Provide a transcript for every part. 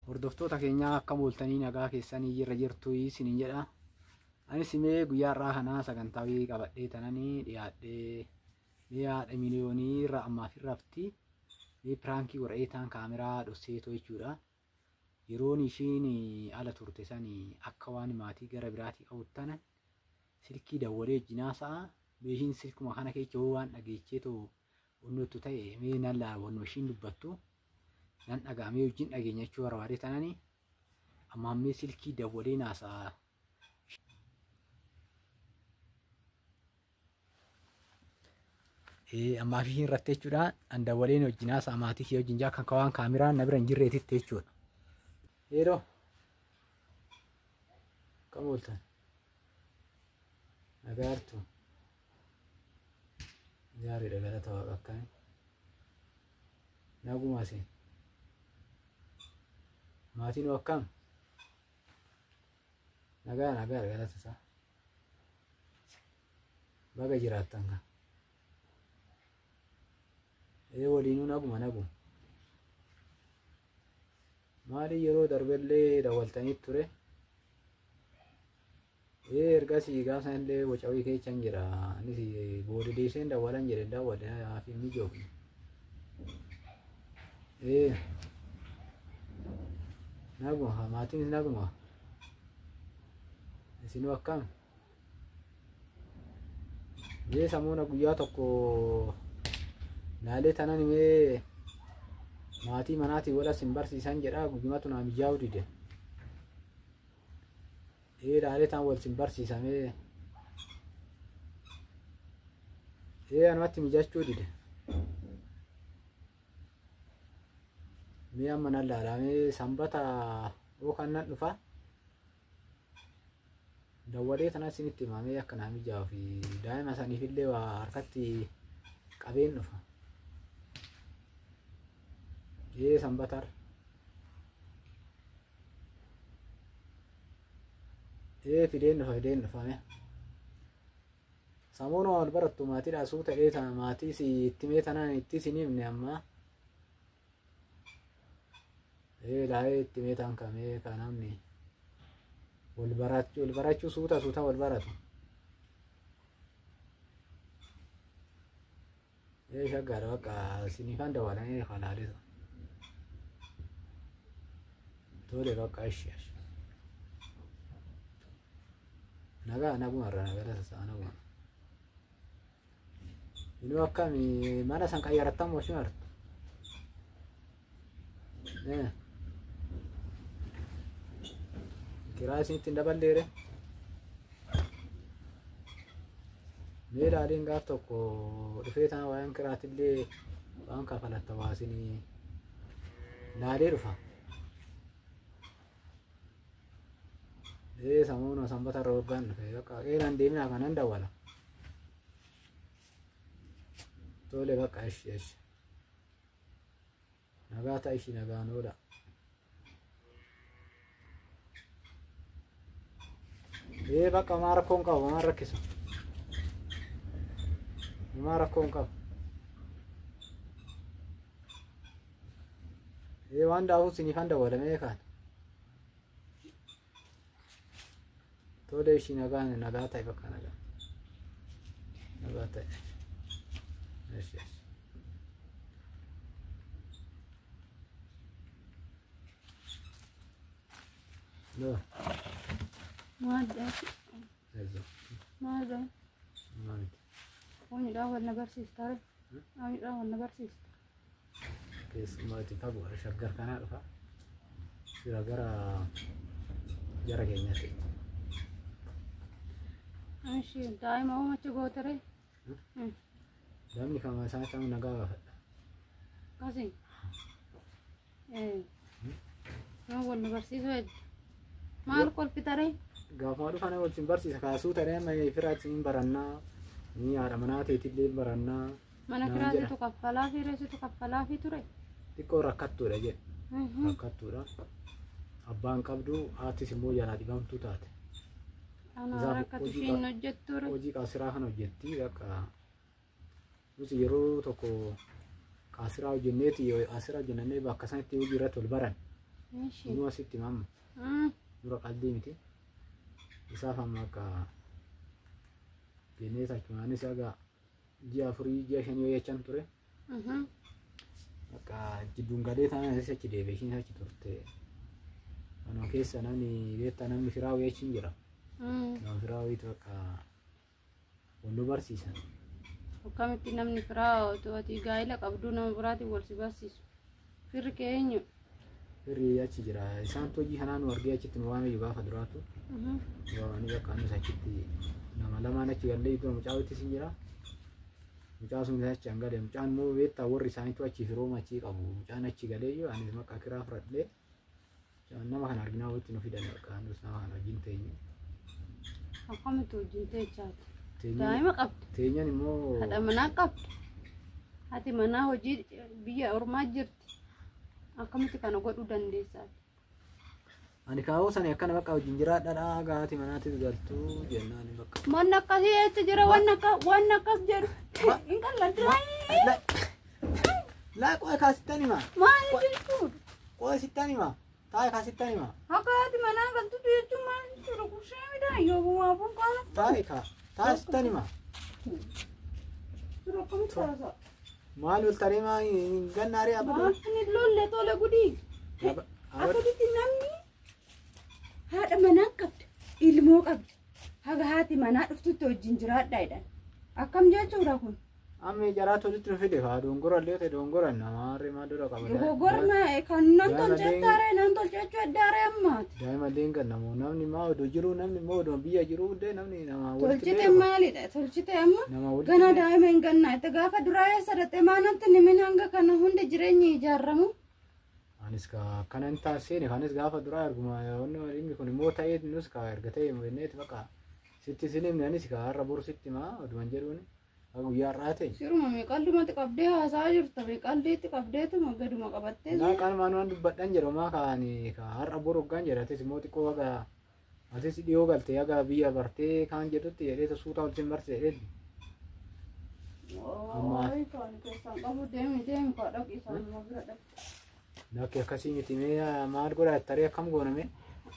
Hordoftoota keenyaa akkam ooltanii nagaa keessanii jirra jirtu isiniin jedha. Anis mee guyyaa irraa kana sagantaa qabadhee tananii dhiyaadhee haadha miliyoonii irraa ammaaf irrafti piraankii godhateetaan kaameraa dhosseetoo jechuudha. Yeroon ishiin ala turte sanii akka waan maatii gara biraatii qabuttana silkii dawwalee wajjinaa sa'a beeshiin silkuma kana keessa waan dhageecheetoo onnottu ta'e mee nan laawwannu ishiin dubbattu nan dhagaamee wajjin dhageenya jechuu barbaade tananii amma ammee silkii dawwalee naasaa ammaaf ishiin irratti jechuudha. An dawwaleen wajjinaa sa'a maatii kee wajjin jaa kan kawaan kaameraan na bira hin jirreetitti jechuudha. Yeroo kam ooltan nagaartu gaariidha galata waaqa akkami naguma seen maatiin akkam nagaa galata isaa baga jiraattan kan waliinuu naguma maali yeroo darbellee dawwaltanii ture ergasii gaafa illee wacawii keechan jira anis boode deeseen dawwalan jedhe daawwadhaa fi mijoo naguma maatiin naguma isinuu akkam samuuna guyyaa tokko laalee tanan himee maatii manaatii wala sin barsiisan jedha guyyumatu naa mijaa'uu dide laalee tan wal sin barsiisamee anumatti mijachuu dide mee amma nan laalamee sanbata kan nan dhufa dawwalee tanas isinitti himamee akka naa mijaa'uu fi daa'ima saniifillee waa harkatti qabeen dhufa sanbatar fideen dhufame samuuna wal barattu maatiidha suuta dheeta maatii si itti mee tanaan itti sin himne amma laayee itti mee tan kamee kan namni wal barachuu suuta wal baratu shaggaadha bakka sinifan dawwalanii halaaleetu tole bakka ashi naguma irra nagala sa'a naguma inuu akkami mana san qayyarattamu washun artu kiraa isinitti hin daballeere mee laaliin gaaf tokko dhufee tana waa'een kiraatillee waan kafalatta waasinii laalee dhufa samuuna sanbata irra waggaan dhufe bakka qeenan deemnaa kanan dawwala tole bakka ashi nagaa ta'a ishi nagaanoodha bakka maa rakkoon qabu maa rakkisu maa rakkoon qabu waan daawuu sinifan dawwalamee kaan tole ishi nagaa ta'e bakka nagaa ta'e yes no Maada wani wal nagarsiistare wal nagarsiista keessummaatti fagoo shaggar kanaa dhufa fira gara keenyaatti Ashi daa'ima uumacha gootare daa'imni kama isaa ta'u nagaa gaafadha kasi wal nagarsiisu maal kolfitare gaafa dhufana wal sin barsiisa kaasuu taree amma firaatti sin barannaa ni haadha manaa teetillee barannaa mana kiraasitu kaffalaa fi reesitu kaffalaa fi ture xiqqoo rakkattuudha jedhe rakkattuudha abbaan qabdu haattis immoo jalaa dhibamtuu taate hojii qaasiraa kan hojjetti akka nuti yeroo tokko qaasiraa hojjenneeti qaasiraa hojjennee bakka sanatti hojii irratti wal baran Ishi. Inuma sitti mamma. Dura qalbii miti. Isaaf amma akka bineensa achumaanis aga ji'a afurii ji'a shanii yoo jechaan ture. Akka jidduun gadee taanaan achi deebi'ee ishiin achi turte. Kanuma keessa namni beektaa namni firaa wayyachiin jira. Nama firaa wayiitu akka wal barsiisan. Akkamitti namni firaa otoo ati gaa'ela qabduu nama biraatiin wal si barsiisu. Firri kee eenyu? Firri achi jira. Isaan hojii kanaan nu argee achitti nu waamee gaafa duraatu. Waamanii bakka anis achitti nama lamaan achi gallee iddoo mucaa wayittis hin jira. Mucaa sun achi hanga deemu. Mucaan immoo beektaa warri isaaniitu achi firooma achi qabu. Mucaan achi galee iyyuu anis maqaa kiraa fudhadhee nama kana arginaa walitti nu fidan akka nus nama kana wajjin teenye. Akkamitti wajjin teechaati? Daa'ima qabdi. Teenyan immoo haadha manaa qabdi. Haati manaa hojii biyya ormaa jirti. Akkamitti kana godhuu dandeessaati? Ani kaa'uu sani akkana bakka wajjin jiraadhaa gaati manaatis galtuu jennaan bakka. Manni akkasii eessa jira waan akkas jedhu. Hin qalladdaa. Laa qo'ee kaasittan himaa. Maali jechuudha? Qo'ee sittan himaa. Taa'ee kaasittan himaa. Akka haati manaa galtuutu jechuun maal jechuudha? Kushee midhaan yoo bu'aa bunkaana. Taa'ee sittan himaa. Sura akkamitti taasisaa? Maal ultaree maa gannaaree abduu? Maafni lolle tole gudii. Akkamitti namni haadha manaa qabdi, ilmoo qabdi. Haga haati manaa dhuftutti wajjin jiraadhaa jedhan. Akkam jechuudha kun? Amma jaraatu walitti nu fide haa dongorallee ta'e dongoran namaarree maa dura qaba. Dogoggorma kan nan tolchettaaree nan tolchechuu addaaree ammaati. Daa'imallee hin gannamu namni maa odoo jiru namni immoo odoo biyya jiru illee namni nama walitti tolchite maalidha? Tolchite amma gana daa'ima hin gannaa itti gaafa duraa eessa dhatte maanatti nimin hanga kana hundi jireenyi ijaaramu. Anis kana hin taasiseen kanis gaafa duraa arguma inni kun immoo ta'ee nus erga ta'e jenneeti bakka sitti sinimni anis har'a boru sitti maa oduman jedhuuni. Guyyaa irraate. Siruma meeqallumatti qabdee haasaa jirta meeqalleetti qabdeetuma gaduma qabattee. Naa qalmaan waan dubbadhan jedhamaa kaani har'a boru hoggaan jedhatis immoo xiqqoo haga atis dhiyoo galtee haga biyya bartee kaan jedhutti jedhee suutaa ol sin barse jedheeti. Ammaa. Kan keessan qabu deemi kaa dhaqi isaan nama bira dhaqi. Nakki akkasii miti mee maal godhaa taree akkam gooname?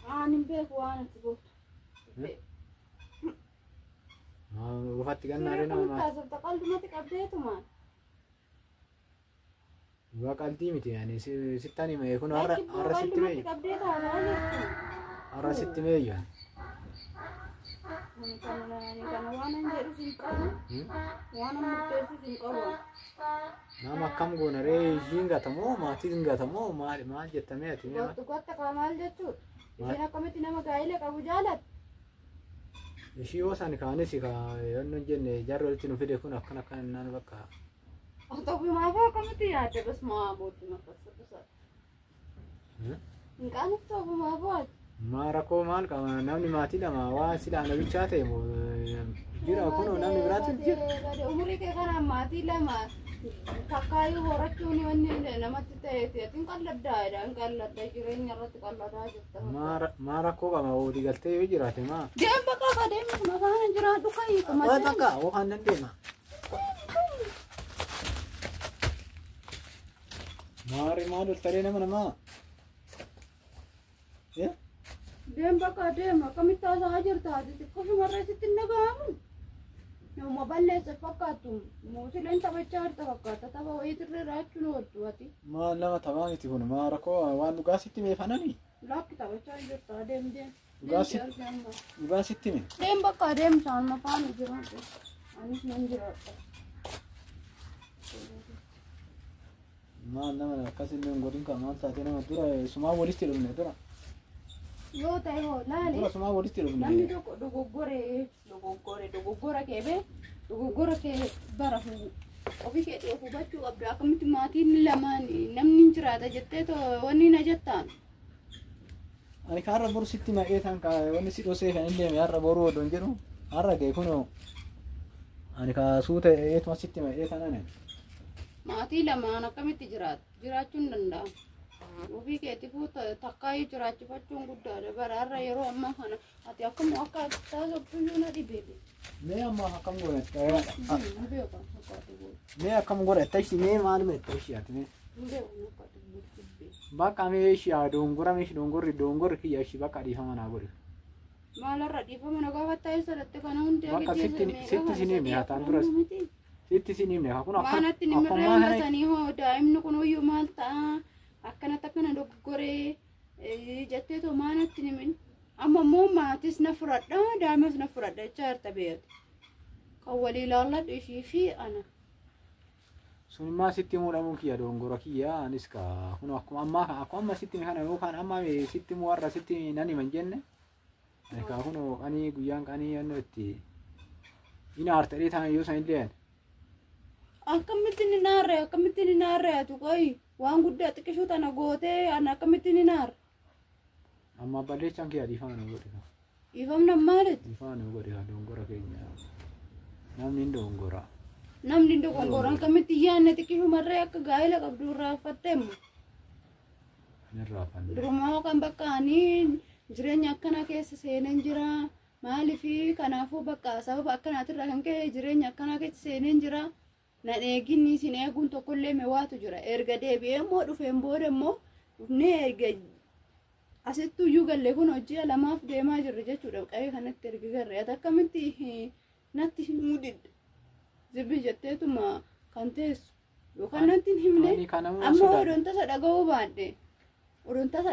Ani hin beeku waan itti gooftu. Ufatti gannaaree nama taasifta qalbumatti qabdeetuma. Waa qalbii miti yaani sittan hime kun har'a sitti mee har'a sitti mee yaan. Kana waan hin jedhu sin qabu. Waan murteessu sin qabu. Nama akkam goona ree ishiin gatamoo maatiin gatamoo maal jettamee ati mee? Gotta maal jechuudha? Ishiin akkamitti nama gaa'ila qabu jaalatta? Ishii yoo san kaanis yoon jenne jarri walitti nu fide kun akkana naan bakka. Otobbimaa fa'aa akkamitti yaadde basmaa booddee makkasaa. Hin qaanif otobbimaa fa'aa. Maa rakkoo maal qaba namni maatii lama waan sila nabichaa ta'e jira kunoo namni biraatu jira. Umurii kee kanaan maatii lama takkaayyuu horachuun wanni namatti ta'eeti atiin qalladdaadha hin qalladda jireenya irratti qalladaa jirta. Maa rakkoo qaba walii galtee yoo jiraate maa. Deem bakka akka deemni kun afaan jiraadhu kayyii qaba. Waa bakka waan nan deema. Maari maal ultaree nama namaa. Deem bakka deem akkamitti haasaa jirta ati xiqqoofumarree sitti hin dhaga'amu. Nama balleessa fakkaatu muusileen taphachaa jirta fakkaata tapha wayiitirree raachuun ooltu ati. Maal nama taphaa miti kun maa rakkoo waan dhugaa sitti meefanani. Lakki taphachaa jirta deem. Dhugaa sitti mee. Deem bakka deem isaan mafaan jiraatu. Anis nan jiraadha. Maal nama akkasiin godhin kan maal taatee nama dura sumaa walitti dhufne dura. Yoo ta'e hoo laale. Dura sumaa walitti dhufne. Namni tokko dogoggora kee bara ofii kee hubachuu qabdu akkamitti maatiin lamaan namni hin jiraata jettee wanni na jettaan. Ani har'a boru sitti maqee tan wanni si dhosee kan illee har'a boru odoon jedhu har'a ga'e kunoo ani suuta eetuma sitti maqee tanane. Maatii lamaan akkamitti jiraata? Jiraachuun danda'ama. Ofii keetiifuu takkaayyuu jiraachifachuun guddaadha. Bara har'a yeroo ammaa kana ati akkam akka taasiftuyyuu na dhibeeti. Mee amma akkam godhetta? Mee akkam godhetta ishii mee maaluma itti ishii ati mee? Bakka meeshi yaa dongora meeshi dongorri kiyya ishi bakka dhiifama naa godhe. Maalarra dhiifama na gaafataa isa dhatte kana hundi Bakka sitti sinimne hataan duras sitti sinimne haa kun maanatti nimirree hunda sanii hoo daa'imni kun hoyyuu maal ta'a akkanatti akkana doggoree jettee too maanatti nimin amma immoo maatis na fudhadha daa'imas na fudhadha jechaa jirta beektu kan walii ilaalladhu ishii fi ana. Sunimmaa sitti muudhamuun kiyya dongora kiyya anis ka kun akkuma sitti kana yookaan amma sitti warra sitti nani man jenne ka kun qanii guyyaan qanii yanno itti ina artadee ta'an yoo san illee akkamitti ni naarre atu qoy waan guddaa xiqqishuu tana gootee ana akkamitti ni naarre. Amma balleechaan kiyya dhiifama nu godhe. Dhiifamna maalitti? Dhiifama nu godhe dongora keenya namni dongora. Namni dogongoraan akkamitti yaanne xiqqishuu marree akka gaa'ela qabdu irraa uffatteemmu. Durumaa kan bakka ani jireenya akkana keessa seeneen jira maaliifi kanaafuu bakka sababa akkanaatirraa kan ka'e jireenya akkana keessa seeneen jira. Nan eeginni isin eeguun tokkollee meewaatu jira. Erga deebi'ee immoo dhufeen booda immoo dhufnee erga asittuu iyyuu gallee kun hojii lamaaf deemaa jirre jechuudha. Qabee kanatti erga garree ati akkamitti natti himuu didde. Zibbi jetteetuma kan teessu yookaan natti hin himne amma odoon tasa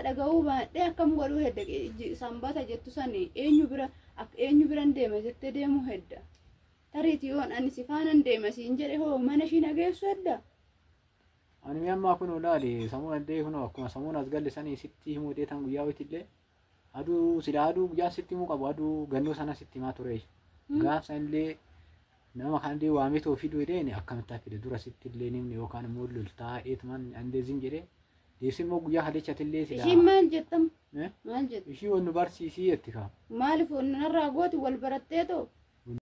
dhaga'uu baadhee akkam godhuu hedda sanbata jettu sani eenyu biran deema jettee deemuu hedda. Tariiti yoon ani si faanan deema siin jedhe hoo mana ishii nageessu hedda. Ani amma kun olaale samuun addee kun akkuma samuun as galle sanii sitti himuu deetan guyyaa waytillee aduu sila aduu guyyaa sitti himuu qabu aduu gannoo sana sitti himaa ture. Gaaf sanillee nama kan dee waametoo fiduu deene akkamitti fide dura sitti illee nimni yookaan immoo loltaa eetman andeezin jedhee deebisin immoo guyyaa halechatillee sila. Ishiin maal jettam? Maal jetta? Ishii wannu barsiisii jetti kaa. Maaliif narraa gooti wal baratteetoo?